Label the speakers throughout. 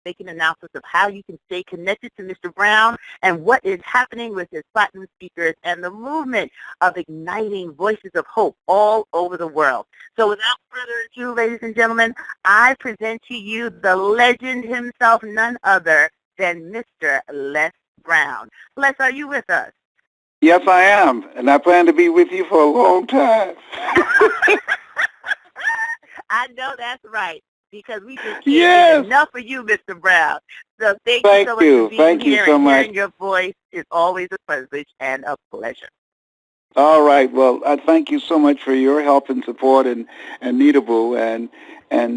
Speaker 1: making announcements of how you can stay connected to Mr. Brown and what is happening with his platinum speakers and the movement of igniting voices of hope all over the world. So without further ado, ladies and gentlemen, I present to you the legend himself, none other than Mr. Les Brown. Les, are you with us?
Speaker 2: Yes, I am, and I plan to be with you for a long time.
Speaker 1: I know that's right, because we just can't get enough for you, Mr. Brown. So thank you so much for being here, and hearing your voice is always a privilege and a pleasure.
Speaker 2: All right. Well, I thank you so much for your help and support and Nita Boo and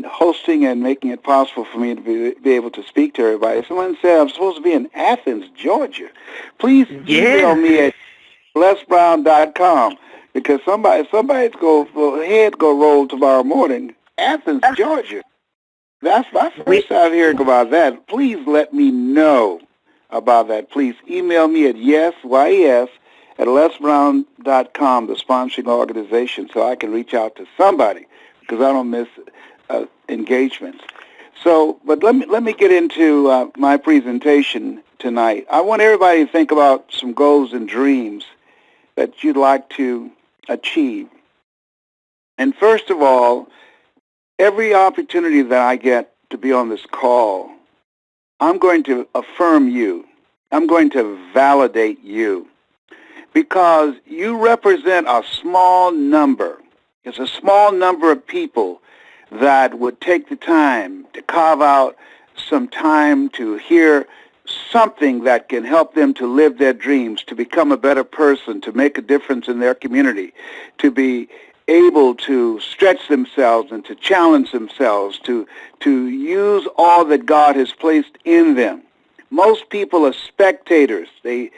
Speaker 2: hosting and making it possible for me to be able to speak to everybody. Someone said I'm supposed to be in Athens, Georgia. Please email me at lesbrown.com, because somebody's head go roll tomorrow morning. Athens, Georgia. That's my first time hearing about that. Please let me know about that. Please email me at yes at lesbrown.com, the sponsoring organization, so I can reach out to somebody, because I don't miss engagements. So, but let me get into my presentation tonight. I want everybody to think about some goals and dreams that you'd like to achieve. And first of all, every opportunity that I get to be on this call, I'm going to affirm you. I'm going to validate you, because you represent a small number. It's a small number of people that would take the time to carve out some time to hear something that can help them to live their dreams, to become a better person, to make a difference in their community, to be able to stretch themselves and to challenge themselves, to use all that God has placed in them. Most people are spectators. They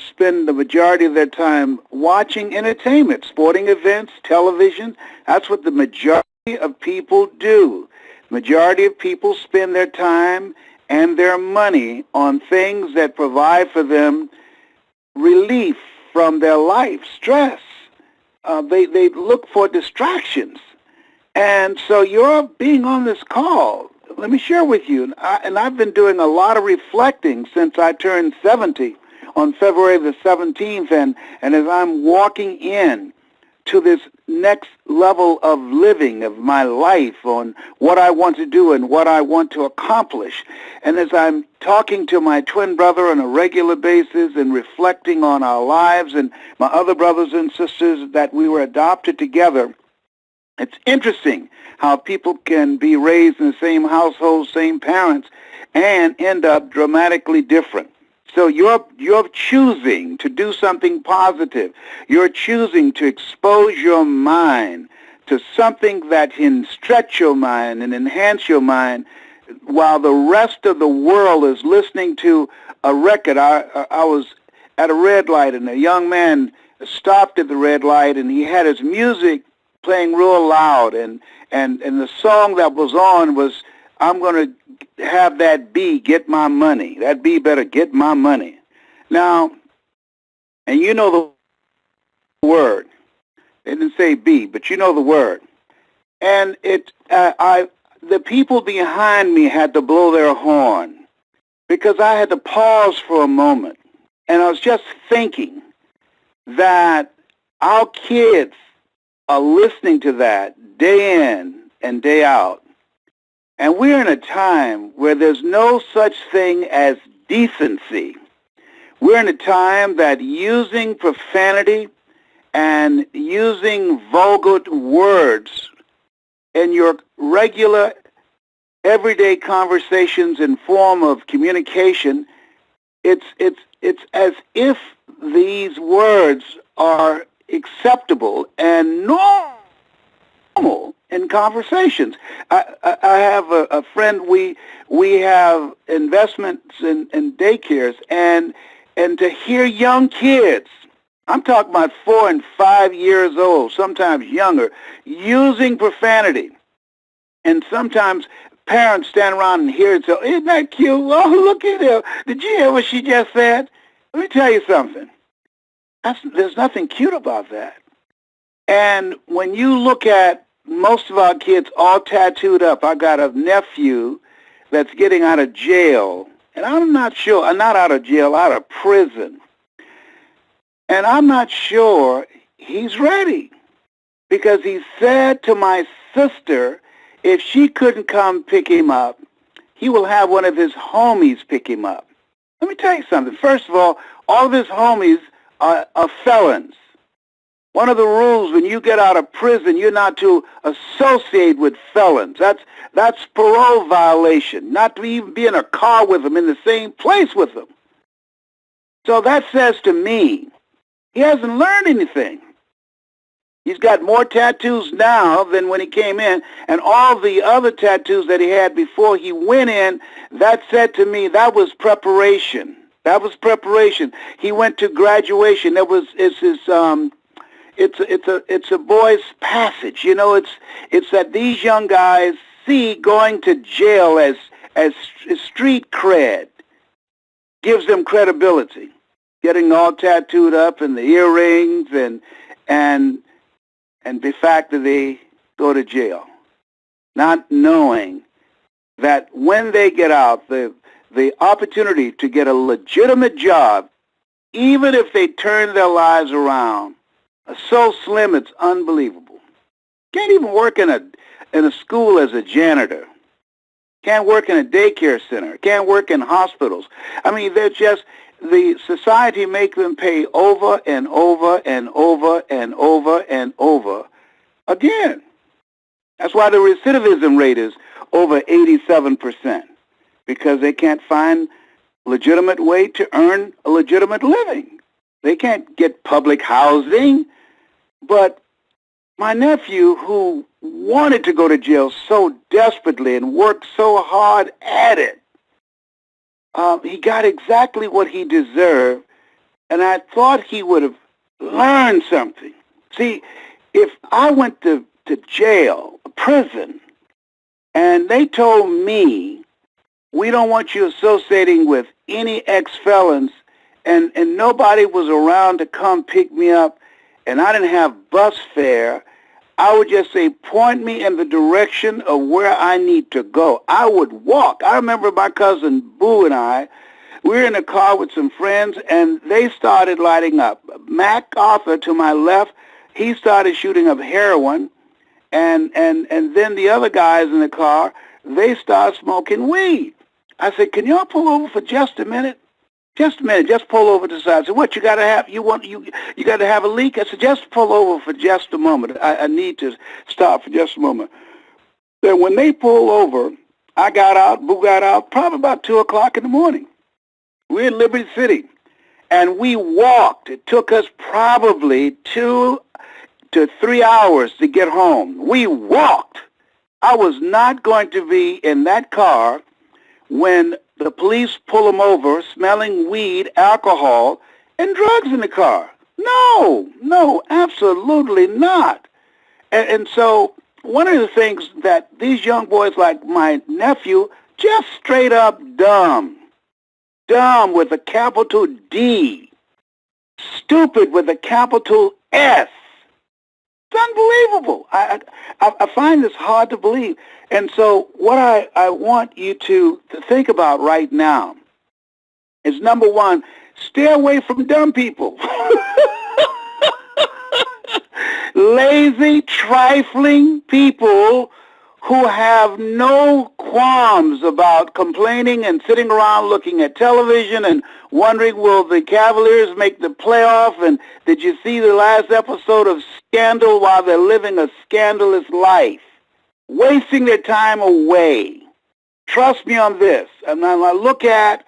Speaker 2: spend the majority of their time watching entertainment, sporting events, television. That's what the majority of people do. Majority of people spend their time and their money on things that provide for them relief from their life, stress. They look for distractions. And so you're being on this call. Let me share with you, and I've been doing a lot of reflecting since I turned 70 on February the 17th, and as I'm walking in to this next level of living of my life, on what I want to do and what I want to accomplish. And as I'm talking to my twin brother on a regular basis and reflecting on our lives and my other brothers and sisters that we were adopted together, it's interesting how people can be raised in the same household, same parents, and end up dramatically different. So you're choosing to do something positive. You're choosing to expose your mind to something that can stretch your mind and enhance your mind, while the rest of the world is listening to a record. I was at a red light, and a young man stopped at the red light, and he had his music playing real loud, and the song that was on was, I'm going to have that bee get my money. That bee better get my money. Now, and you know the word. They didn't say bee, but you know the word. And the people behind me had to blow their horn, because I had to pause for a moment. And I was just thinking that our kids are listening to that day in and day out. And we're in a time where there's no such thing as decency. We're in a time that using profanity and using vulgar words in your regular, everyday conversations and form of communication, it's as if these words are acceptable and normal in conversations. I have a friend, we have investments in daycares, and to hear young kids, I'm talking about 4 and 5 years old, sometimes younger, using profanity. And sometimes parents stand around and hear it, so, isn't that cute? Oh, look at her. Did you hear what she just said? Let me tell you something. There's nothing cute about that. And when you look at most of our kids all tattooed up, I got a nephew that's getting out of jail, and I'm not sure, not out of jail, out of prison, and I'm not sure he's ready, because he said to my sister, if she couldn't come pick him up, he will have one of his homies pick him up. Let me tell you something. First of all of his homies are felons. One of the rules when you get out of prison, you're not to associate with felons. That's parole violation, not to even be in a car with them, in the same place with them. So that says to me, he hasn't learned anything. He's got more tattoos now than when he came in, and all the other tattoos that he had before he went in, that said to me, that was preparation. That was preparation. He went to graduation. It's a boy's passage. You know, it's that these young guys see going to jail as street cred, gives them credibility. Getting all tattooed up and the earrings and the fact that they go to jail, not knowing that when they get out, the opportunity to get a legitimate job, even if they turn their lives around, are so slim it's unbelievable. Can't even work in a school as a janitor. Can't work in a daycare center. Can't work in hospitals. I mean, they're just, the society make them pay over and over and over and over and over again. That's why the recidivism rate is over 87%, because they can't find a legitimate way to earn a legitimate living. They can't get public housing. But my nephew, who wanted to go to jail so desperately and worked so hard at it, he got exactly what he deserved, and I thought he would have learned something. See, if I went to jail, prison, and they told me, we don't want you associating with any ex-felons, and nobody was around to come pick me up, and I didn't have bus fare, I would just say, point me in the direction of where I need to go. I would walk. I remember my cousin Boo and I, we were in a car with some friends, and they started lighting up. Mac Arthur to my left, he started shooting up heroin, and then the other guys in the car, they started smoking weed. I said, can y'all pull over for just a minute? Just a minute, just pull over to the side. I said, what, you got to have, you got to have a leak? I said, just pull over for just a moment. I need to stop for just a moment. Then when they pulled over, I got out, Boo got out, probably about 2 o'clock in the morning. We're in Liberty City, and we walked. It took us probably 2 to 3 hours to get home. We walked. I was not going to be in that car when the police pull them over smelling weed, alcohol, and drugs in the car. No, absolutely not. And so one of the things that these young boys like my nephew, just straight up dumb with a capital D, stupid with a capital S. It's unbelievable. I find this hard to believe. And so what I want you to think about right now is, number one, stay away from dumb people. Lazy, trifling people who have no qualms about complaining and sitting around looking at television and wondering, will the Cavaliers make the playoff? And did you see the last episode of Scandal while they're living a scandalous life? Wasting their time away. Trust me on this. And I look at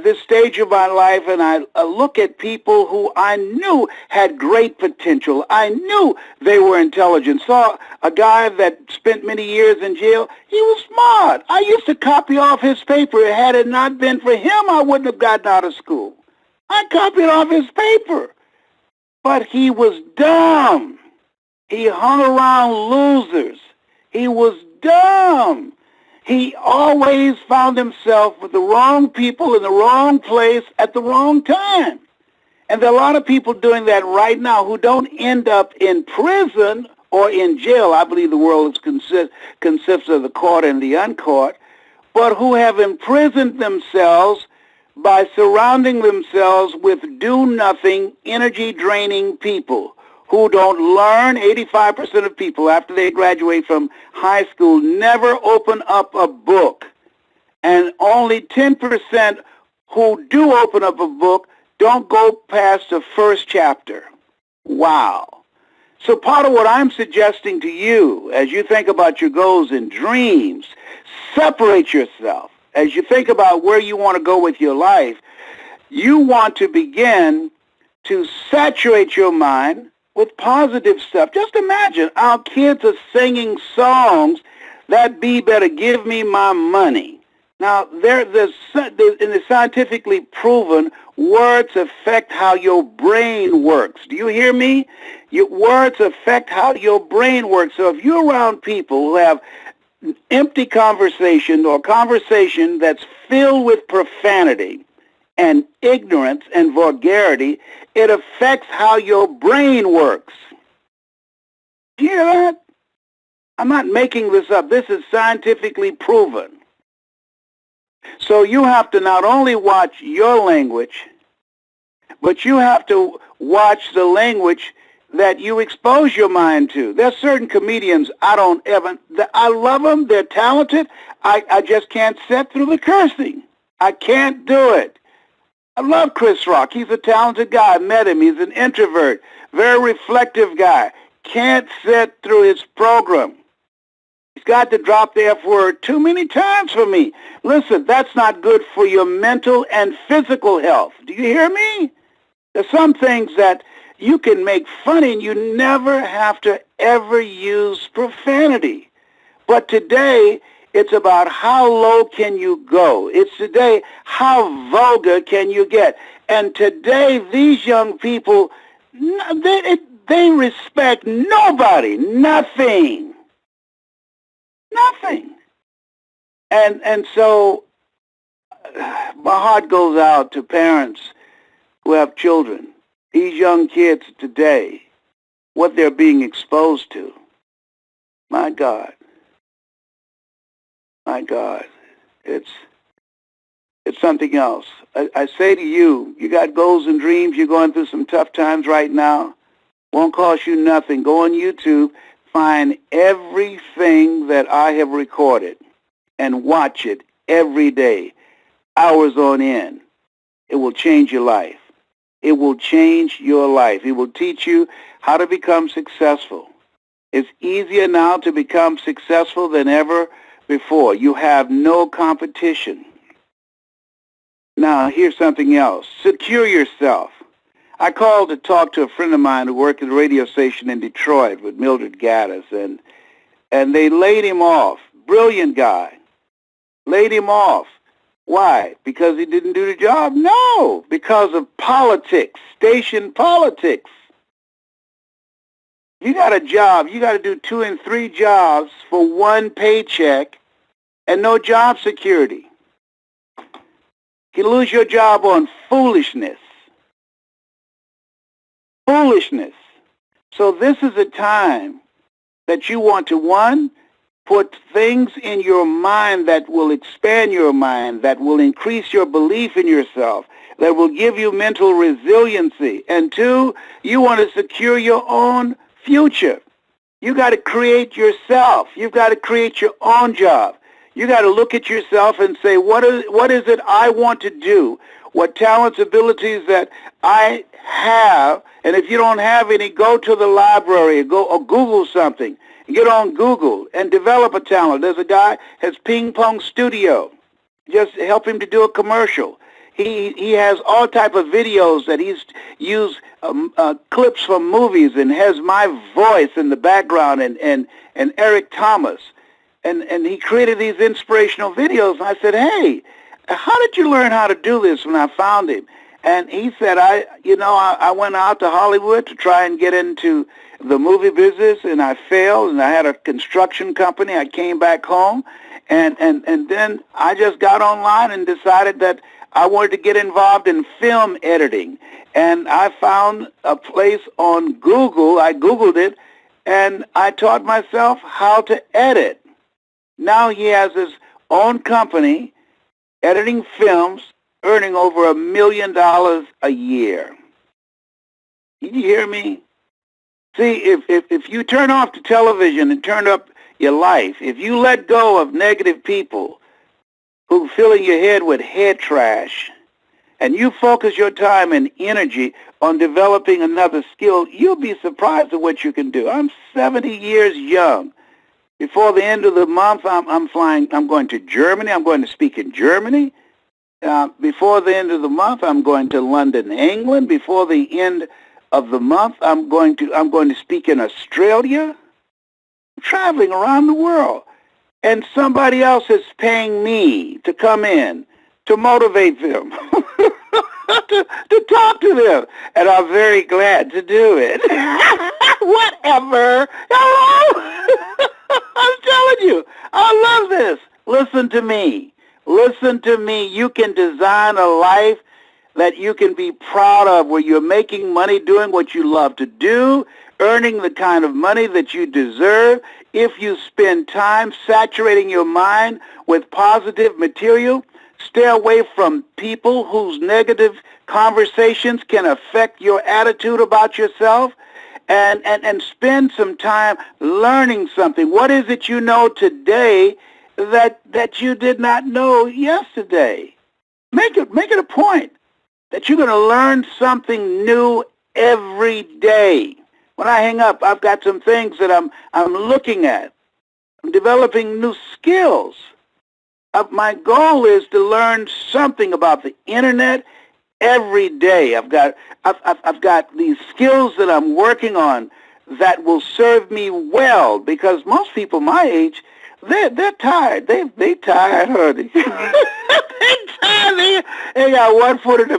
Speaker 2: this stage of my life, and I look at people who I knew had great potential. I knew they were intelligent. Saw a guy that spent many years in jail. He was smart. I used to copy off his paper. Had it not been for him, I wouldn't have gotten out of school. I copied off his paper. But he was dumb. He hung around losers. He was dumb. He always found himself with the wrong people in the wrong place at the wrong time. And there are a lot of people doing that right now who don't end up in prison or in jail. I believe the world consists of the caught and the uncaught. but who have imprisoned themselves by surrounding themselves with do-nothing, energy-draining people who don't learn. 85% of people after they graduate from high school never open up a book. And only 10% who do open up a book don't go past the first chapter. Wow. So part of what I'm suggesting to you as you think about your goals and dreams, separate yourself. As you think about where you want to go with your life, you want to begin to saturate your mind with positive stuff. Just imagine our kids are singing songs that better give me my money. Now, it's scientifically proven words affect how your brain works. Do you hear me? Your words affect how your brain works. So if you're around people who have empty conversation or conversation that's filled with profanity and ignorance and vulgarity, it affects how your brain works. Do you hear that? I'm not making this up. This is scientifically proven. So you have to not only watch your language, but you have to watch the language that you expose your mind to. There's certain comedians I love them, they're talented, I just can't sit through the cursing. I can't do it. I love Chris Rock. He's a talented guy. I met him. He's an introvert, very reflective guy. Can't sit through his program. He's got to drop the F word too many times for me. Listen, that's not good for your mental and physical health. Do you hear me? There's some things that you can make funny and you never have to ever use profanity. But today, it's about how low can you go. It's today, how vulgar can you get. And today, these young people, they respect nobody, nothing. Nothing. And so my heart goes out to parents who have children. These young kids today, what they're being exposed to. My God. My God. It's something else. I say to you, you got goals and dreams, you're going through some tough times right now. Won't cost you nothing. Go on YouTube, find everything that I have recorded and watch it every day, hours on end. It will change your life. It will change your life. It will teach you how to become successful. It's easier now to become successful than ever before. You have no competition. Now, here's something else. Secure yourself. I called to talk to a friend of mine who worked at a radio station in Detroit with Mildred Gaddis, and they laid him off. Brilliant guy. Laid him off. Why? Because he didn't do the job? No, because of politics, station politics. You got a job, you got to do 2 and 3 jobs for one paycheck and no job security. You lose your job on foolishness. Foolishness. So this is a time that you want to, one, put things in your mind that will expand your mind, that will increase your belief in yourself, that will give you mental resiliency. And 2, you want to secure your own future. You got to create yourself. You've got to create your own job. You got to look at yourself and say, what is it I want to do? What talents, abilities that I have, and if you don't have any, go to the library, go or Google something. Get on Google and develop a talent. There's a guy has Ping Pong Studio. Just help him to do a commercial. He has all type of videos that he's used clips from movies and has my voice in the background and Eric Thomas. And he created these inspirational videos. And I said, hey, how did you learn how to do this when I found him? And he said, I went out to Hollywood to try and get into the movie business, and I failed, and I had a construction company. I came back home, and then I just got online and decided that I wanted to get involved in film editing. And I found a place on Google. I Googled it, and I taught myself how to edit. Now he has his own company, editing films, earning over $1 million a year. Did you hear me? See, if you turn off the television and turn up your life, if you let go of negative people who filling your head with head trash, and you focus your time and energy on developing another skill, you'll be surprised at what you can do. I'm 70 years young. Before the end of the month, I'm flying. I'm going to Germany. I'm going to speak in Germany. Before the end of the month, I'm going to London, England. Before the end of the month, I'm going to speak in Australia. I'm traveling around the world, and somebody else is paying me to come in to motivate them, to talk to them, and I'm very glad to do it. Whatever. Hello. I'm telling you, I love this. Listen to me. Listen to me. You can design a life that you can be proud of, where you're making money doing what you love to do, earning the kind of money that you deserve. If you spend time saturating your mind with positive material, stay away from people whose negative conversations can affect your attitude about yourself, and spend some time learning something. What is it you know today that you did not know yesterday? Make it a point that you're going to learn something new every day. When I hang up, I've got some things that I'm looking at. I'm developing new skills. My goal is to learn something about the internet every day. I've got these skills that I'm working on that will serve me well, because most people my age, they're tired. They tired, honey. They tired. They got one foot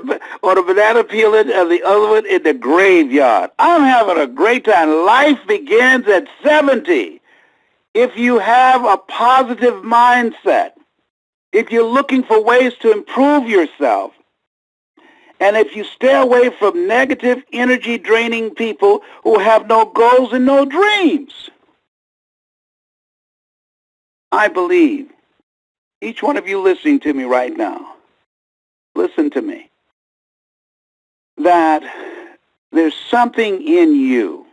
Speaker 2: on a banana peel and the other one in the graveyard. I'm having a great time. Life begins at 70. If you have a positive mindset, if you're looking for ways to improve yourself, and if you stay away from negative, energy-draining people who have no goals and no dreams, I believe, each one of you listening to me right now, listen to me, that there's something in you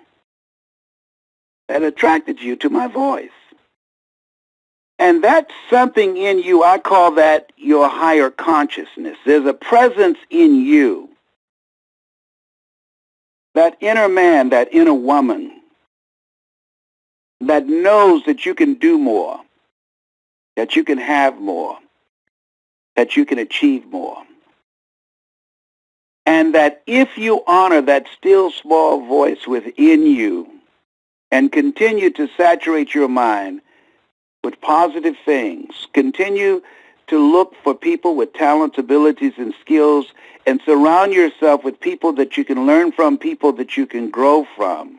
Speaker 2: that attracted you to my voice. And that something in you, I call that your higher consciousness. There's a presence in you, that inner man, that inner woman, that knows that you can do more, that you can have more, that you can achieve more. And that if you honor that still small voice within you and continue to saturate your mind with positive things, continue to look for people with talents, abilities, and skills, and surround yourself with people that you can learn from, people that you can grow from,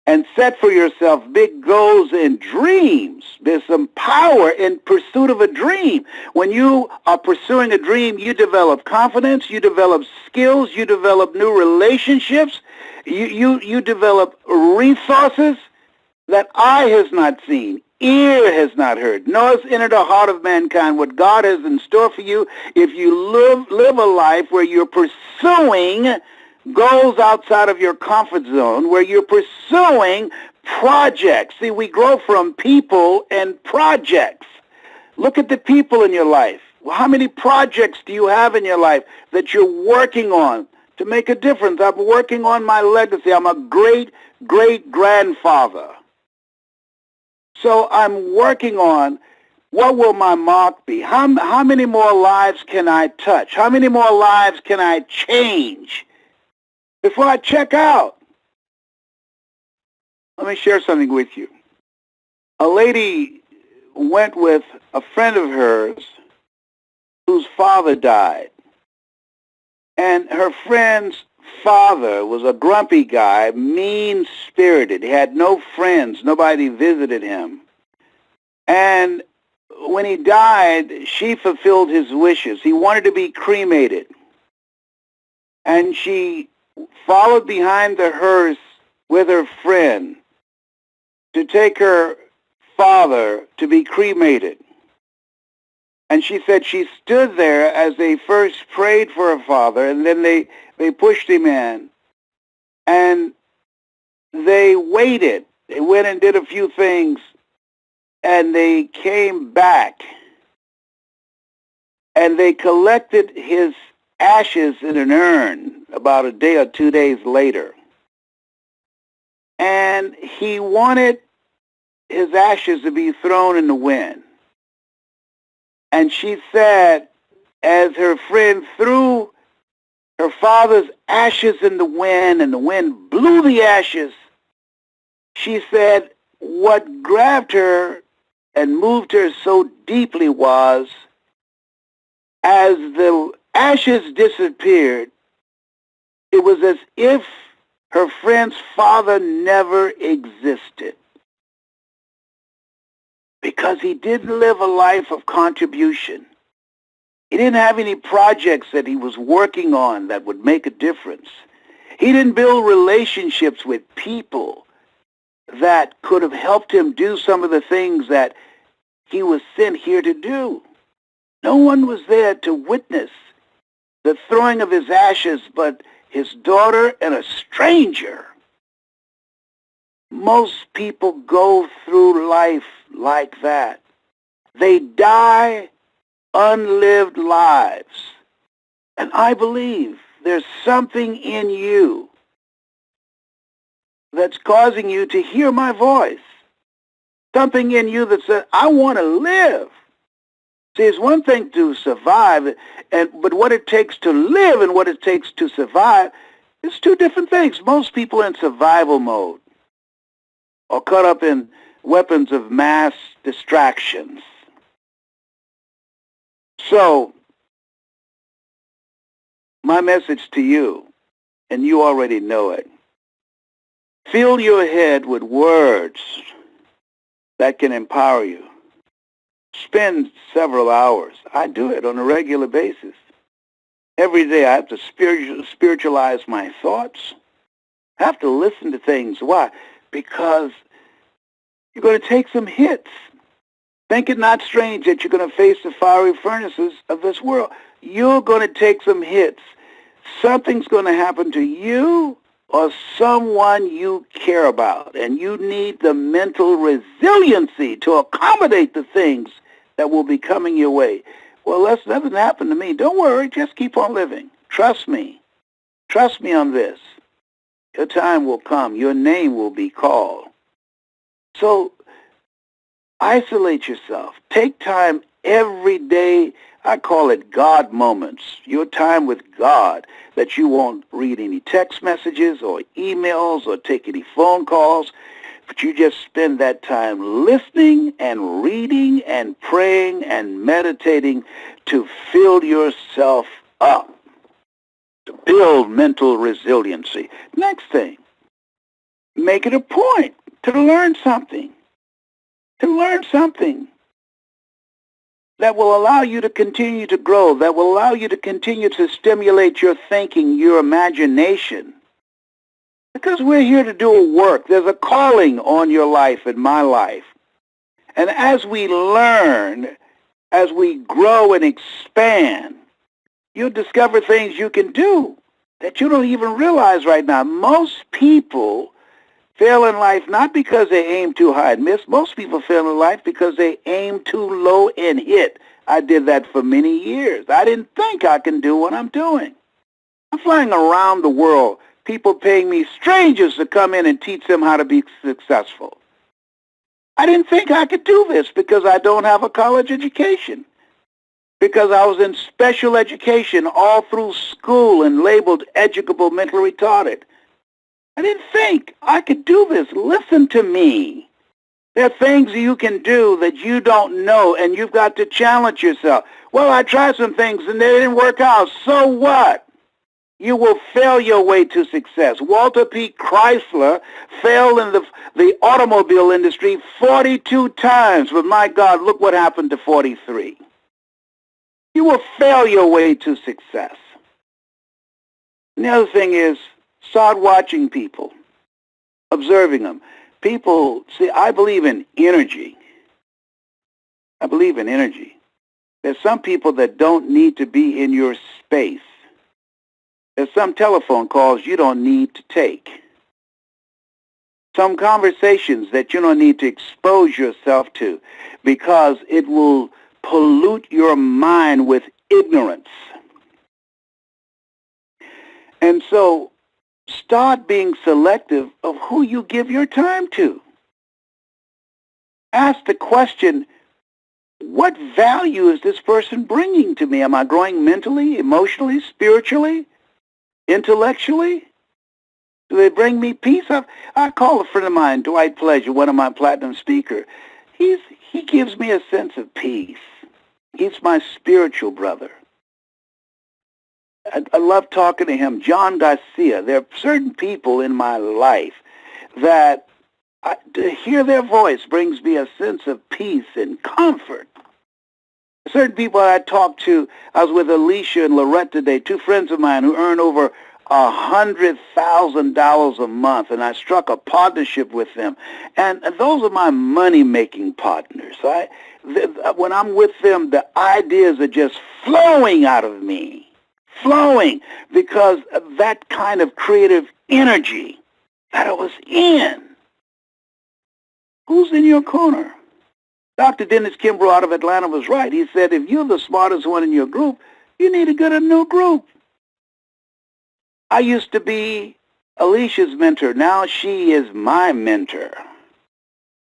Speaker 2: and set for yourself big goals and dreams. There's some power in pursuit of a dream. When you are pursuing a dream, you develop confidence, you develop skills, you develop new relationships, you develop resources that eye has not seen, ear has not heard, nor has entered the heart of mankind what God has in store for you if you live a life where you're pursuing goals outside of your comfort zone, where you're pursuing projects. See, we grow from people and projects. Look at the people in your life. How many projects do you have in your life that you're working on to make a difference? I'm working on my legacy. I'm a great-great-grandfather. So I'm working on what will my mark be? How many more lives can I touch? How many more lives can I change before I check out? Let me share something with you. A lady went with a friend of hers whose father died. And her friend's father was a grumpy guy, mean-spirited. He had no friends. Nobody visited him. And when he died, she fulfilled his wishes. He wanted to be cremated. And she followed behind the hearse with her friend to take her father to be cremated. And she said she stood there as they first prayed for her father, and then they pushed him in. And they waited. They went and did a few things, and they came back. And they collected his ashes in an urn about a day or 2 days later. And he wanted his ashes to be thrown in the wind. And she said, as her friend threw her father's ashes in the wind, and the wind blew the ashes, she said what grabbed her and moved her so deeply was, as the ashes disappeared, it was as if her friend's father never existed, because he didn't live a life of contribution. He didn't have any projects that he was working on that would make a difference. He didn't build relationships with people that could have helped him do some of the things that he was sent here to do. No one was there to witness the throwing of his ashes but his daughter and a stranger. Most people go through life like that. They die unlived lives. And I believe there's something in you that's causing you to hear my voice. Something in you that says, I want to live. See, it's one thing to survive, but what it takes to live and what it takes to survive is two different things. Most people in survival mode are caught up in weapons of mass distractions. So, my message to you, and you already know it, fill your head with words that can empower you. Spend several hours. I do it on a regular basis. Every day I have to spiritualize my thoughts. I have to listen to things. Why? Because you're going to take some hits. Think it not strange that you're going to face the fiery furnaces of this world. You're going to take some hits. Something's going to happen to you or someone you care about, and you need the mental resiliency to accommodate the things that will be coming your way. Well, that doesn't happen to me. Don't worry. Just keep on living. Trust me. Trust me on this. Your time will come. Your name will be called. So isolate yourself. Take time every day. I call it God moments. Your time with God, that you won't read any text messages or emails or take any phone calls, but you just spend that time listening and reading and praying and meditating to fill yourself up, to build mental resiliency. Next thing, make it a point to learn something. To learn something that will allow you to continue to grow, that will allow you to continue to stimulate your thinking, your imagination. Because we're here to do a work. There's a calling on your life and my life. And as we learn, as we grow and expand, you'll discover things you can do that you don't even realize right now. Most people fail in life not because they aim too high and miss. Most people fail in life because they aim too low and hit. I did that for many years. I didn't think I can do what I'm doing. I'm flying around the world, people paying me, strangers, to come in and teach them how to be successful. I didn't think I could do this because I don't have a college education, because I was in special education all through school and labeled educable mentally retarded. I didn't think I could do this. Listen to me. There are things you can do that you don't know, and you've got to challenge yourself. Well, I tried some things and they didn't work out. So what? You will fail your way to success. Walter P. Chrysler failed in the automobile industry 42 times, but my God, look what happened to 43. You will fail your way to success. And the other thing is, start watching people, observing them. People, see, I believe in energy. I believe in energy. There's some people that don't need to be in your space. There's some telephone calls you don't need to take. Some conversations that you don't need to expose yourself to because it will pollute your mind with ignorance. And so start being selective of who you give your time to. Ask the question, what value is this person bringing to me? Am I growing mentally, emotionally, spiritually, intellectually? Do they bring me peace? I call a friend of mine, Dwight Pleasure, one of my platinum speakers. He gives me a sense of peace. He's my spiritual brother. I love talking to him. John Garcia. There are certain people in my life that to hear their voice brings me a sense of peace and comfort. Certain people I talked to, I was with Alicia and Lorette today, two friends of mine who earn over $100,000 a month, and I struck a partnership with them. And those are my money-making partners. When I'm with them, the ideas are just flowing out of me, flowing, because of that kind of creative energy that I was in. Who's in your corner? Dr. Dennis Kimbrough out of Atlanta was right. He said, if you're the smartest one in your group, you need to get a new group. I used to be Alicia's mentor. Now she is my mentor.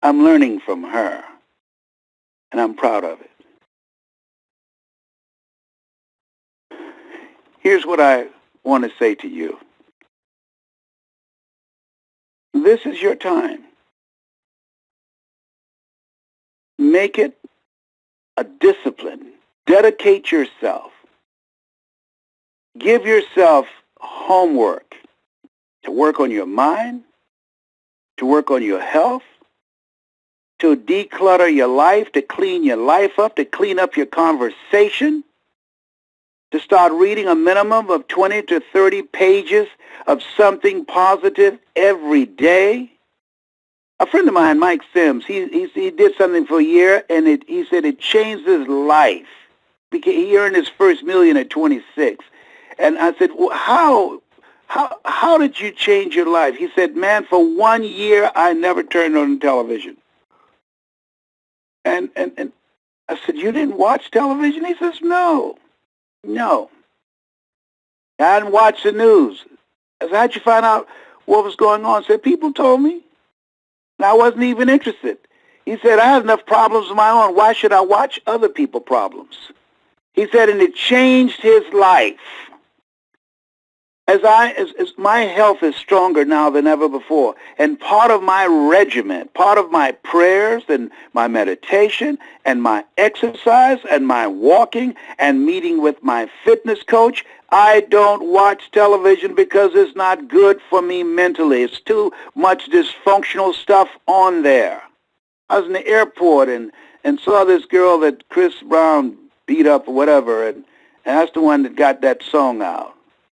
Speaker 2: I'm learning from her, and I'm proud of it. Here's what I want to say to you. This is your time. Make it a discipline. Dedicate yourself. Give yourself homework to work on your mind, to work on your health, to declutter your life, to clean your life up, to clean up your conversation, to start reading a minimum of 20 to 30 pages of something positive every day. A friend of mine, Mike Sims, he did something for a year, and he said it changed his life. He earned his first $1 million at 26. And I said, well, how did you change your life? He said, man, for 1 year, I never turned on television. And I said, you didn't watch television? He says, no. I hadn't watched the news. I said, how'd you find out what was going on? He said, people told me. And I wasn't even interested. He said, I had enough problems of my own. Why should I watch other people's problems? He said, and it changed his life. As my health is stronger now than ever before, and part of my regimen, part of my prayers and my meditation and my exercise and my walking and meeting with my fitness coach, I don't watch television because it's not good for me mentally. It's too much dysfunctional stuff on there. I was in the airport and saw this girl that Chris Brown beat up or whatever, and that's the one that got that song out.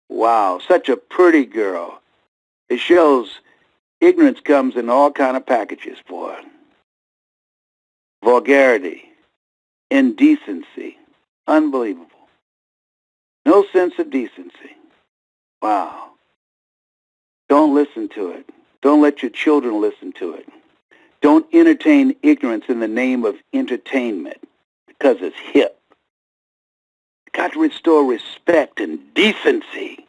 Speaker 2: Wow, such a pretty girl. It shows ignorance comes in all kind of packages, boy. Vulgarity, indecency, unbelievable. No sense of decency. Wow. Don't listen to it. Don't let your children listen to it. Don't entertain ignorance in the name of entertainment because it's hip. Got to restore respect and decency.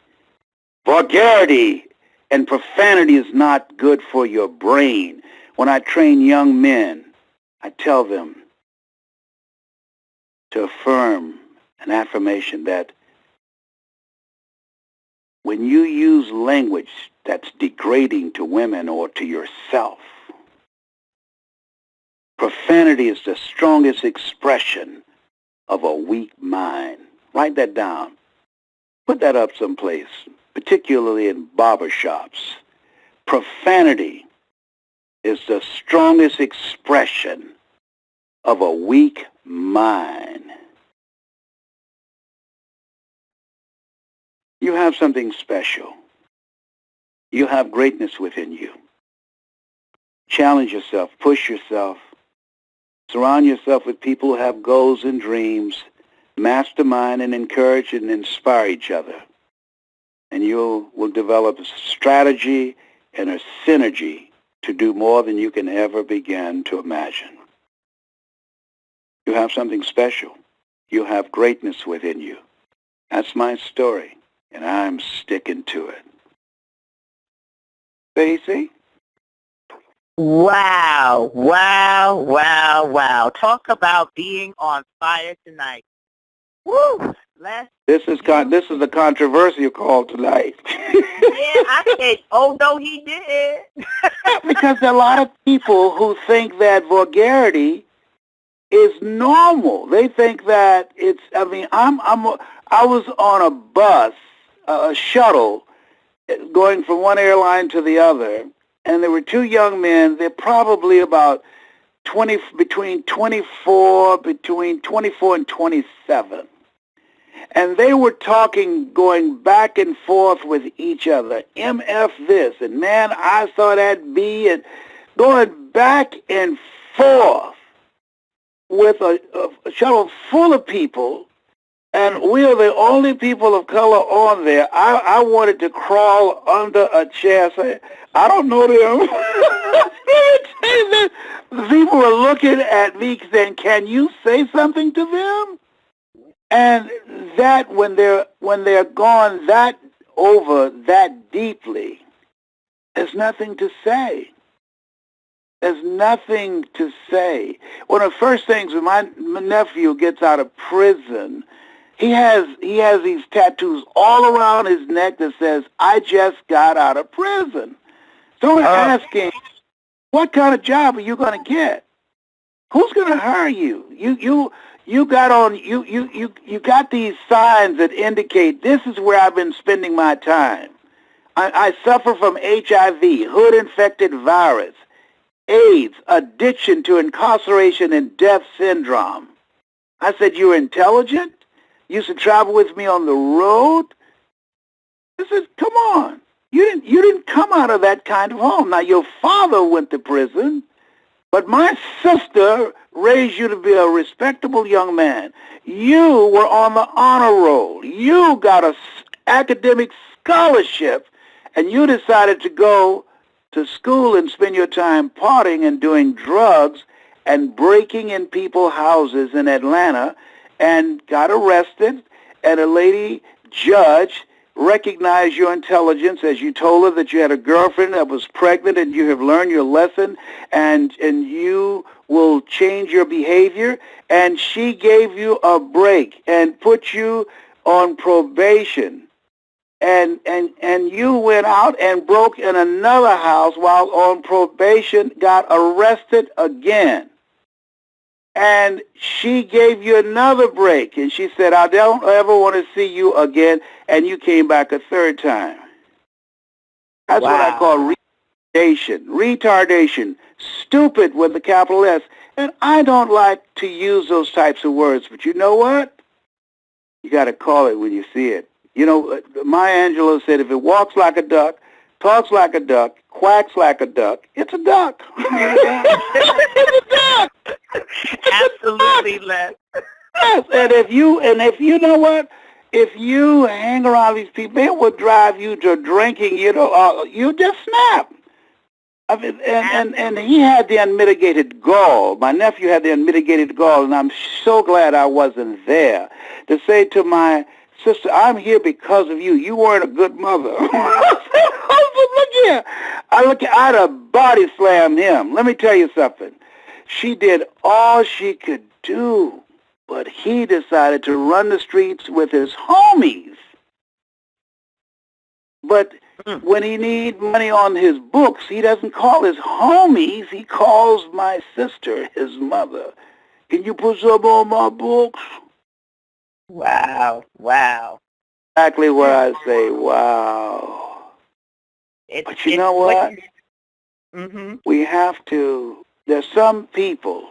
Speaker 2: Vulgarity and profanity is not good for your brain. When I train young men, I tell them to affirm an affirmation that when you use language that's degrading to women or to yourself, profanity is the strongest expression of a weak mind. Write that down. Put that up someplace, particularly in barbershops. Profanity is the strongest expression of a weak mind. You have something special. You have greatness within you. Challenge yourself. Push yourself. Surround yourself with people who have goals and dreams mastermind and encourage and inspire each other. And you will develop a strategy and a synergy to do more than you can ever begin to imagine. You have something special. You have greatness within you. That's my story, and I'm sticking to it. Stacey?
Speaker 1: Wow, wow, wow, wow. Talk about being on fire tonight. Woo!
Speaker 2: This is a controversial call tonight.
Speaker 1: Yeah, I said, oh, no, he did.
Speaker 2: Because there are a lot of people who think that vulgarity is normal. They think that it's, I mean, I was on a bus, a shuttle, going from one airline to the other, and there were two young men. They're probably about between 24 and 27. And they were talking, going back and forth with each other. MF this, and man, I saw that B, and going back and forth with a shuttle full of people, and we are the only people of color on there. I wanted to crawl under a chair, say, I don't know them. The people were looking at me saying, can you say something to them? And that when they're gone that over that deeply, there's nothing to say. There's nothing to say. One of the first things when my nephew gets out of prison, he has these tattoos all around his neck that says, I just got out of prison. So we're asking, what kind of job are you going to get? Who's going to hire you? You got these signs that indicate this is where I've been spending my time. I suffer from HIV, hood-infected virus, AIDS, addiction to incarceration and death syndrome. I said, you're intelligent? You used to travel with me on the road? I said, come on. You didn't come out of that kind of home. Now, your father went to prison, but my sister raised you to be a respectable young man. You were on the honor roll. You got an academic scholarship, and you decided to go to school and spend your time partying and doing drugs and breaking in people's houses in Atlanta, and got arrested, and a lady judge recognized your intelligence as you told her that you had a girlfriend that was pregnant and you have learned your lesson and you will change your behavior, and she gave you a break and put you on probation. And you went out and broke in another house while on probation, got arrested again. And she gave you another break, and she said, I don't ever want to see you again, and you came back a third time. That's what I call retardation, stupid with a capital S. And I don't like to use those types of words, but you know what? You got to call it when you see it. You know, Maya Angelou said, if it walks like a duck, talks like a duck, quacks like a duck, it's a duck. It's a duck.
Speaker 1: Absolutely, Les.
Speaker 2: Yes, and if you know what, if you hang around these people, it will drive you to drinking. You just snap. I mean, and he had the unmitigated gall. My nephew had the unmitigated gall, and I'm so glad I wasn't there to say to my sister, I'm here because of you. You weren't a good mother. Look here. I'd have body slammed him. Let me tell you something. She did all she could do, but he decided to run the streets with his homies. But when he needs money on his books, he doesn't call his homies. He calls my sister, his mother. Can you put some on my books?
Speaker 1: Wow, wow.
Speaker 2: Exactly what I say, wow. But you know what? We have to, there's some people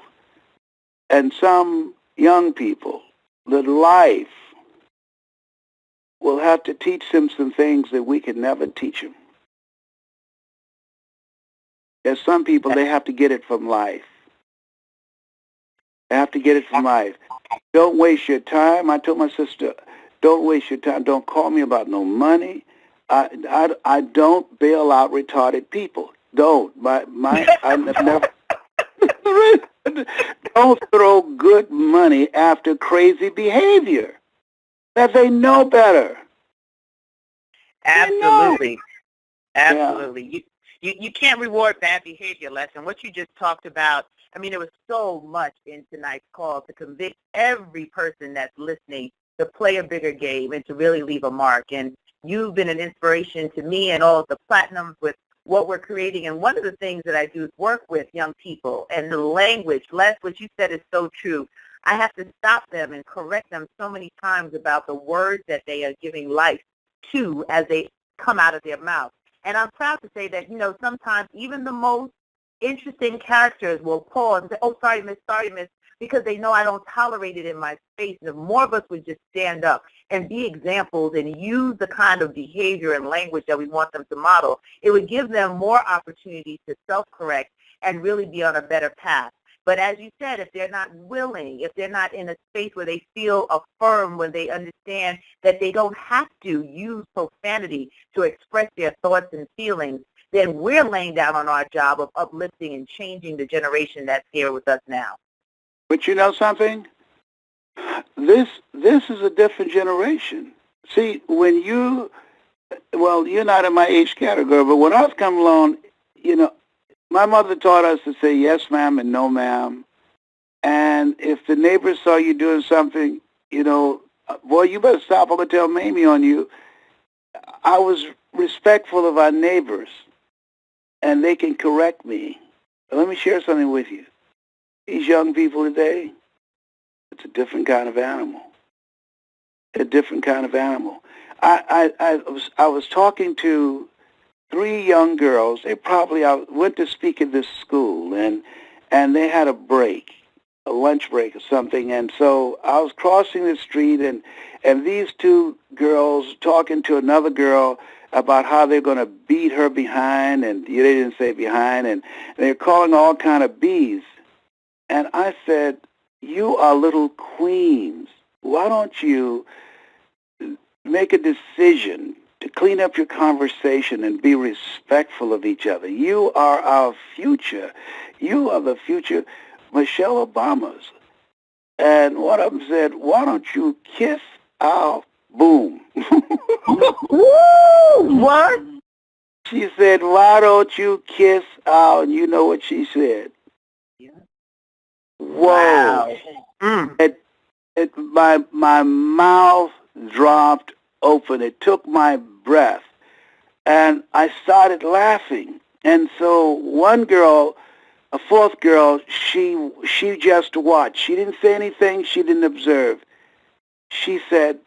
Speaker 2: and some young people that life will have to teach them some things that we could never teach them. There's some people, they have to get it from life. I have to get it from life. Don't waste your time. I told my sister, don't waste your time. Don't call me about no money. I don't bail out retarded people. Don't. I never. Don't throw good money after crazy behavior. That they know better.
Speaker 1: Absolutely.
Speaker 2: Absolutely.
Speaker 1: Yeah. You can't reward bad behavior, Les. And what you just talked about, I mean, there was so much in tonight's call to convict every person that's listening to play a bigger game and to really leave a mark. And you've been an inspiration to me and all of the platinums with what we're creating. And one of the things that I do is work with young people and the language. Les, what you said is so true. I have to stop them and correct them so many times about the words that they are giving life to as they come out of their mouth. And I'm proud to say that, sometimes even the most interesting characters will pause and say, oh, sorry, miss, because they know I don't tolerate it in my space. And if more of us would just stand up and be examples and use the kind of behavior and language that we want them to model, it would give them more opportunity to self-correct and really be on a better path. But as you said, if they're not willing, if they're not in a space where they feel affirmed, when they understand that they don't have to use profanity to express their thoughts and feelings, then we're laying down on our job of uplifting and changing the generation that's here with us now.
Speaker 2: But you know something? This is a different generation. See, when you're not in my age category, but when I was coming along, my mother taught us to say yes, ma'am, and no, ma'am. And if the neighbors saw you doing something, boy, you better stop. I'm going to tell Mamie on you. I was respectful of our neighbors, and they can correct me. But let me share something with you. These young people today, it's a different kind of animal. A different kind of animal. I was talking to 3 young girls. I went to speak at this school, and they had a break, a lunch break or something. And so I was crossing the street, and these 2 girls talking to another girl about how they're going to beat her behind, and they didn't say behind, and they're calling all kind of B's. And I said, you are little queens. Why don't you make a decision to clean up your conversation and be respectful of each other? You are our future. You are the future Michelle Obamas. And one of them said, why don't you kiss our boom?
Speaker 1: What?
Speaker 2: She said, why don't you kiss our, and you know what she said?
Speaker 1: Yeah.
Speaker 2: Whoa.
Speaker 1: Wow.
Speaker 2: My mouth dropped open. It took my breath. And I started laughing. And so one girl, a 4th girl, she just watched. She didn't say anything. She didn't observe. She said,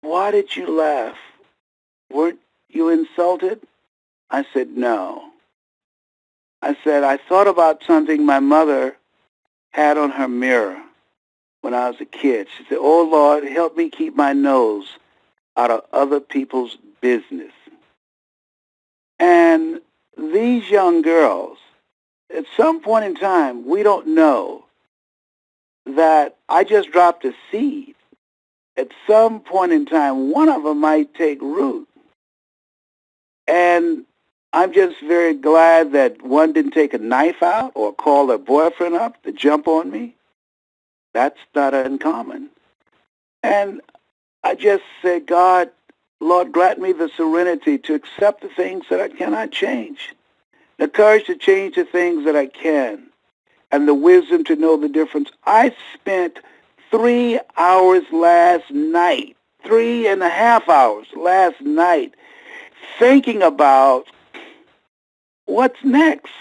Speaker 2: why did you laugh? Weren't you insulted? I said, no. I said, I thought about something my mother had on her mirror when I was a kid. She said, oh, Lord, help me keep my nose out of other people's business. And these young girls, at some point in time, we don't know that I just dropped a seed. At some point in time, one of them might take root. And I'm just very glad that one didn't take a knife out or call their boyfriend up to jump on me. That's not uncommon. And I just said, God, Lord, grant me the serenity to accept the things that I cannot change, the courage to change the things that I can, and the wisdom to know the difference. I spent 3 hours last night, 3.5 hours last night, thinking about what's next,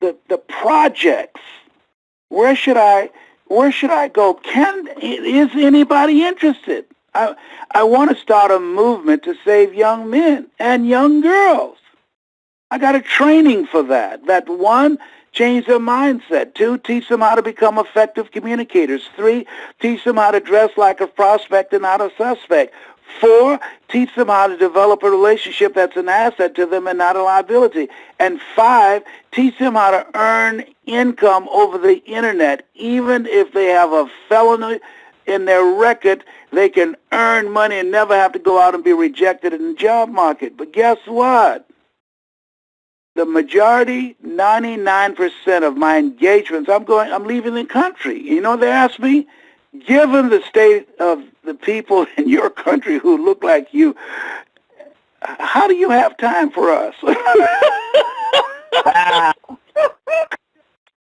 Speaker 2: the projects. Where should I go? Is anybody interested? I want to start a movement to save young men and young girls. I got a training for that. That 1, change their mindset. 2, teach them how to become effective communicators. 3, teach them how to dress like a prospect and not a suspect. 4, teach them how to develop a relationship that's an asset to them and not a liability. And 5, teach them how to earn income over the internet. Even if they have a felony in their record, they can earn money and never have to go out and be rejected in the job market. But guess what? The majority, 99% of my engagements, I'm leaving the country. You know, they ask me, given the state of the people in your country who look like you, how do you have time for us?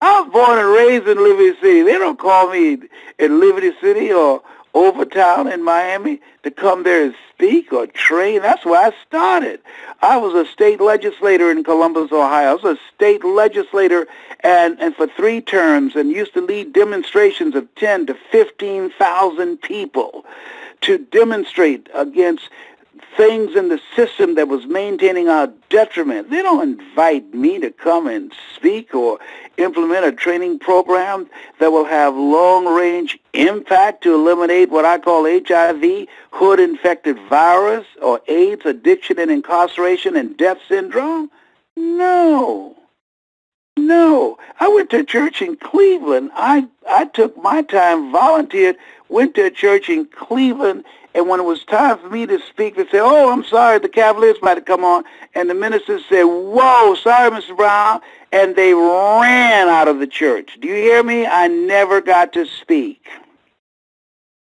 Speaker 2: I was born and raised in Liberty City. They don't call me in Liberty City or Overtown in Miami to come there and speak or train. That's where I started. I was a state legislator in Columbus, Ohio. I was a state legislator and for 3 terms and used to lead demonstrations of 10 to 15,000 people to demonstrate against things in the system that was maintaining our detriment. They don't invite me to come and speak or implement a training program that will have long-range impact to eliminate what I call HIV, hood-infected virus, or AIDS, addiction and incarceration and death syndrome. No. I went to a church in Cleveland. I took my time, volunteered, went to a church in Cleveland, and when it was time for me to speak, they said, "Oh, I'm sorry, the Cavaliers might have come on." And the minister said, "Whoa, sorry, Mr. Brown," and they ran out of the church. Do you hear me? I never got to speak.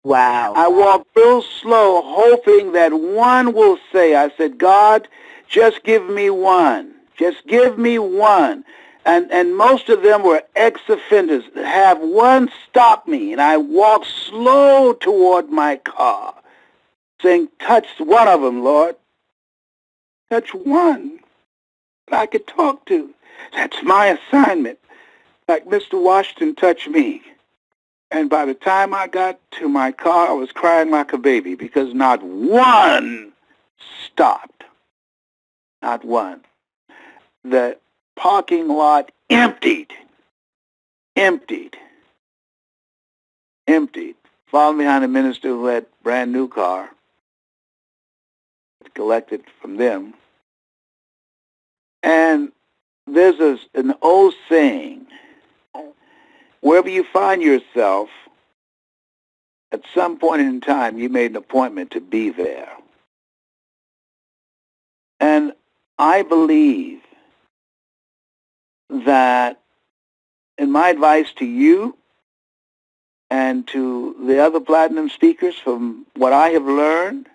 Speaker 1: Wow.
Speaker 2: I walked real slow, hoping that one will say, I said, "God, just give me one. Just give me one." And most of them were ex-offenders. Have one stop me. And I walked slow toward my car, saying, "Touch one of them, Lord. Touch one that I could talk to. That's my assignment." Like Mr. Washington touched me. And by the time I got to my car, I was crying like a baby because not one stopped. Not one. The parking lot emptied. Following behind a minister who had a brand new car, collected from them. And there's an old saying, wherever you find yourself, at some point in time, you made an appointment to be there. And I believe that, and my advice to you and to the other platinum speakers from what I have learned,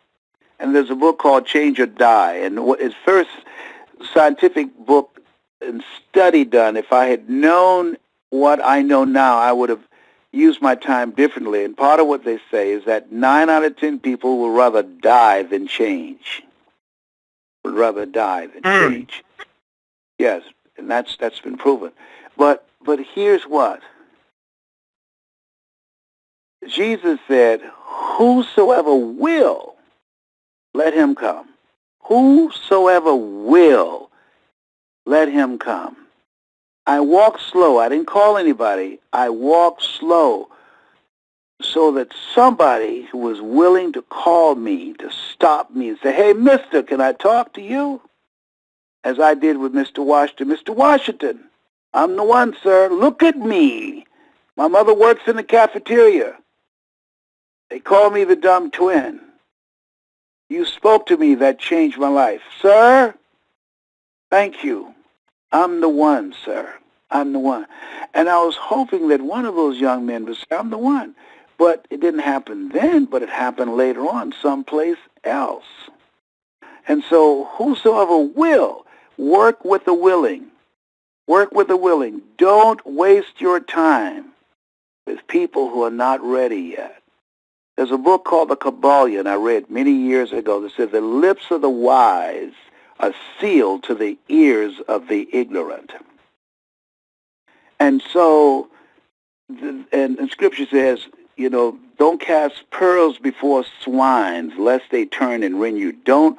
Speaker 2: and there's a book called Change or Die, and its first scientific book and study done, if I had known what I know now, I would have used my time differently. And part of what they say is that 9 out of 10 people will rather die than change. Would rather die than change. Yes, and that's been proven. But here's what. Jesus said, "Whosoever will, let him come. Whosoever will, let him come." I walked slow. I didn't call anybody. I walked slow so that somebody who was willing to call me, to stop me and say, "Hey, mister, can I talk to you?" As I did with Mr. Washington. "Mr. Washington, I'm the one, sir. Look at me. My mother works in the cafeteria. They call me the dumb twin. You spoke to me, that changed my life. Sir, thank you. I'm the one, sir. I'm the one." And I was hoping that one of those young men would say, "I'm the one." But it didn't happen then, but it happened later on someplace else. And so whosoever will, work with the willing. Work with the willing. Don't waste your time with people who are not ready yet. There's a book called The Kabbalion I read many years ago that says the lips of the wise are sealed to the ears of the ignorant. And so, and Scripture says, don't cast pearls before swines, lest they turn and rend you. Don't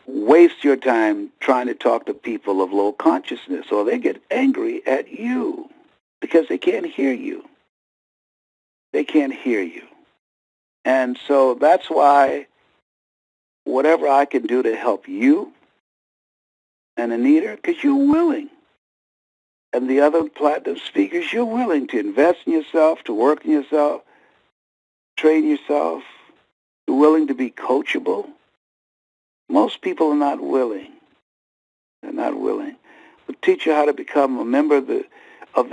Speaker 2: waste your time trying to talk to people of low consciousness, or they get angry at you because they can't hear you. They can't hear you. And so that's why whatever I can do to help you and Anita, because you're willing. And the other platinum speakers, you're willing to invest in yourself, to work in yourself, train yourself. You're willing to be coachable. Most people are not willing. They're not willing. We'll teach you how to become a member of the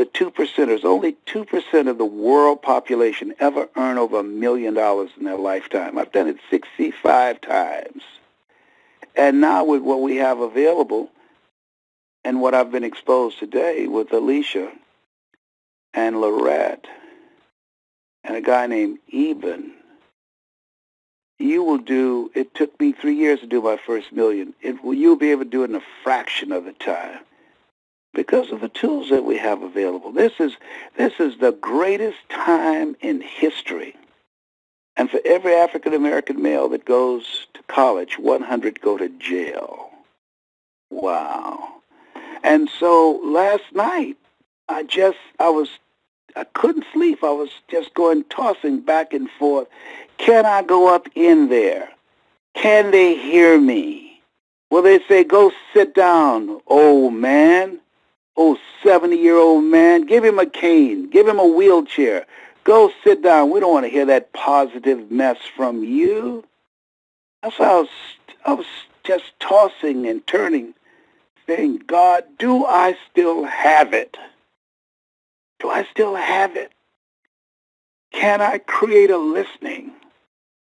Speaker 2: 2%ers. Only 2% of the world population ever earn over $1 million in their lifetime. I've done it 65 times. And now with what we have available and what I've been exposed today with Alicia and Lorette and a guy named Eben, you will do, it took me 3 years to do my first million. You'll be able to do it in a fraction of the time because of the tools that we have available. This is the greatest time in history. And for every African-American male that goes to college, 100 go to jail. Wow. And so last night, I couldn't sleep. I was just tossing back and forth. Can I go up in there? Can they hear me? Well, they say, go sit down, old man. Oh, 70-year-old man. Give him a cane. Give him a wheelchair. Go sit down. We don't want to hear that positive mess from you. That's why I was just tossing and turning, saying, God, do I still have it? Do I still have it? Can I create a listening?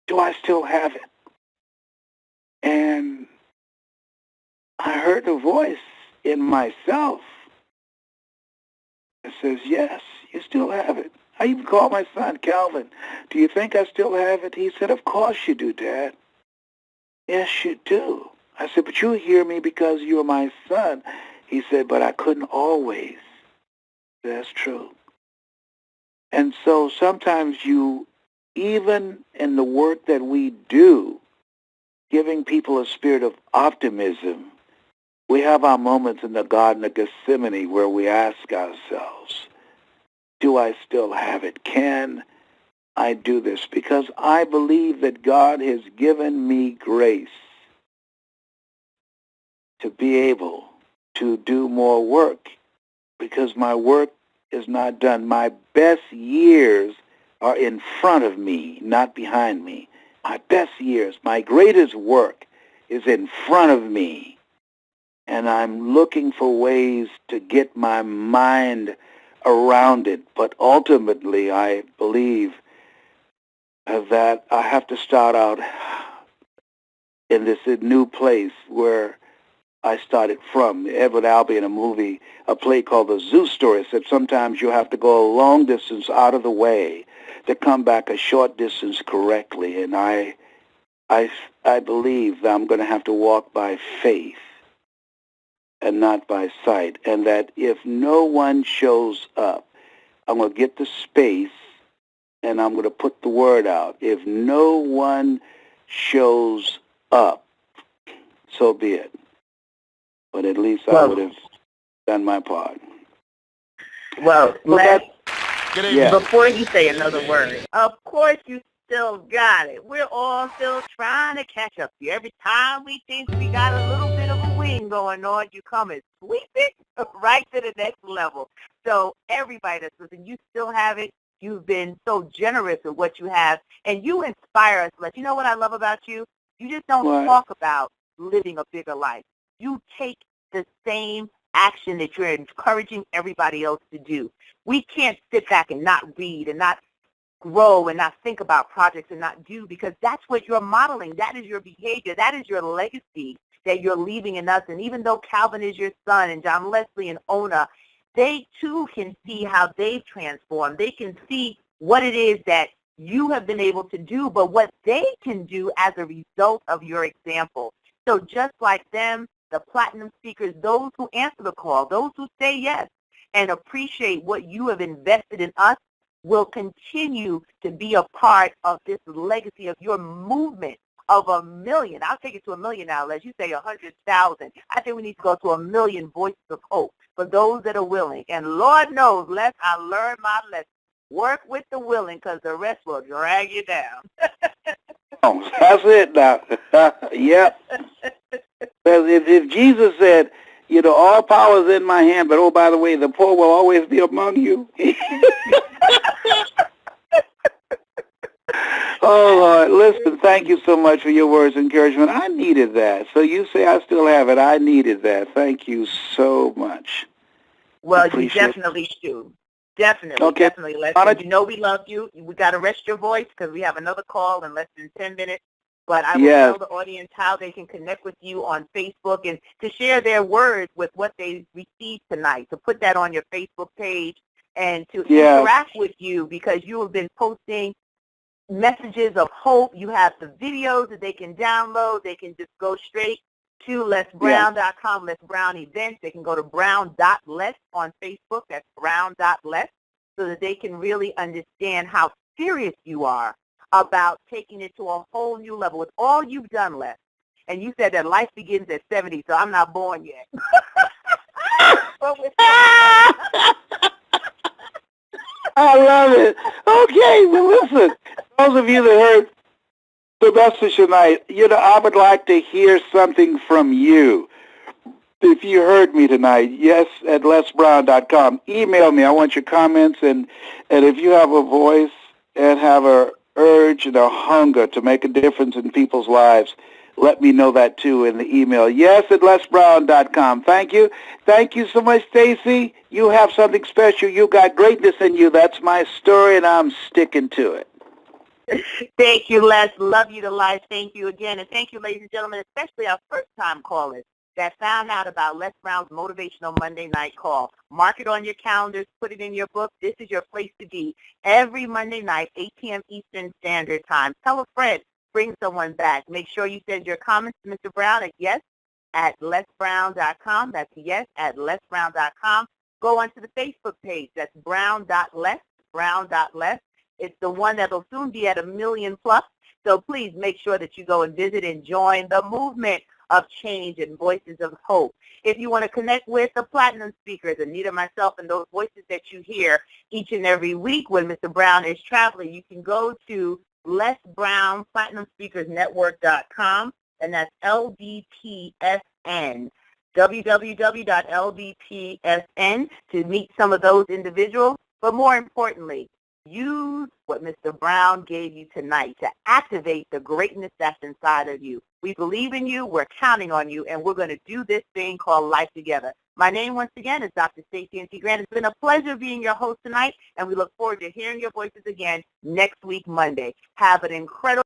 Speaker 2: Do I still have it? And I heard a voice in myself that says, yes, you still have it. I even called my son, Calvin. Do you think I still have it? He said, of course you do, Dad. Yes, you do. I said, but you hear me because you're my son. He said, but I couldn't always. That's true. And so sometimes even in the work that we do, giving people a spirit of optimism, we have our moments in the Garden of Gethsemane where we ask ourselves, do I still have it? Can I do this? Because I believe that God has given me grace to be able to do more work because my work is not done. My best years are in front of me, not behind me. My best years, my greatest work is in front of me. And I'm looking for ways to get my mind around it. But ultimately, I believe that I have to start out in this new place where I started from. Edward Albee in a play called The Zoo Story, said sometimes you have to go a long distance out of the way to come back a short distance correctly. And I believe that I'm going to have to walk by faith and not by sight. And that if no one shows up, I'm going to get the space and I'm going to put the word out. If no one shows up, so be it. But at least I would have done my part.
Speaker 1: Well,
Speaker 2: yeah.
Speaker 1: Before you say another word, of course you still got it. We're all still trying to catch up to you. Every time we think we got a little bit of a wing going on, you come and sweep it right to the next level. So everybody that's listening, you still have it. You've been so generous with what you have, and you inspire us. But you know what I love about you? You just don't talk about living a bigger life. You take the same action that you're encouraging everybody else to do. We can't sit back and not read and not grow and not think about projects and not do, because that's what you're modeling. That is your behavior. That is your legacy that you're leaving in us. And even though Calvin is your son and John Leslie and Ona, they too can see how they've transformed. They can see what it is that you have been able to do, but what they can do as a result of your example. So just like them, the platinum speakers, those who answer the call, those who say yes and appreciate what you have invested in us, will continue to be a part of this legacy of your movement of 1 million. I'll take it to 1 million now, as you say 100,000. I think we need to go to 1 million voices of hope for those that are willing. And Lord knows, lest I learn my lesson. Work with the willing, because the rest will drag you down.
Speaker 2: That's it now. Yep. If Jesus said, all power is in my hand, but oh, by the way, the poor will always be among you. Oh, Lord, listen, thank you so much for your words of encouragement. I needed that. So you say I still have it. I needed that. Thank you so much.
Speaker 1: Well, you definitely do. Definitely,
Speaker 2: okay.
Speaker 1: Definitely. Leslie, you know we love you. We got to rest your voice because we have another call in less than 10 minutes. But I will tell the audience how they can connect with you on Facebook and to share their words with what they received tonight, to put that on your Facebook page and to interact with you because you have been posting messages of hope. You have the videos that they can download. They can just go straight to lesbrown.com, Les Brown Events. They can go to brown.les on Facebook. That's brown.les, so that they can really understand how serious you are about taking it to a whole new level with all you've done, Les. And you said that life begins at 70, so I'm not born yet.
Speaker 2: I love it. Okay, well, listen, those of you that heard the message tonight, I would like to hear something from you. If you heard me tonight, yes, at lesbrown.com. Email me. I want your comments. And if you have a voice and have a urge and a hunger to make a difference in people's lives, let me know that, too, in the email. Yes, at lesbrown.com. Thank you. Thank you so much, Stacy. You have something special. You got greatness in you. That's my story, and I'm sticking to it.
Speaker 1: Thank you, Les. Love you to life. Thank you again. And thank you, ladies and gentlemen, especially our first-time callers that found out about Les Brown's Motivational Monday Night Call. Mark it on your calendars. Put it in your book. This is your place to be. Every Monday night, 8 p.m. Eastern Standard Time. Tell a friend. Bring someone back. Make sure you send your comments to Mr. Brown at yes@lesbrown.com. That's yes@lesbrown.com. Go onto the Facebook page. That's brown.les, brown.les. It's the one that will soon be at 1 million plus. So please make sure that you go and visit and join the movement of change and voices of hope. If you want to connect with the platinum speakers, Anita, myself, and those voices that you hear each and every week when Mr. Brown is traveling, you can go to Les Brown Platinum Speakers Network.com, and that's LBPSN, www.lbpsn, to meet some of those individuals. But more importantly, use what Mr. Brown gave you tonight to activate the greatness that's inside of you. We believe in you, we're counting on you, and we're going to do this thing called life together. My name, once again, is Dr. Stacey N.T. Grant. It's been a pleasure being your host tonight, and we look forward to hearing your voices again next week, Monday. Have an incredible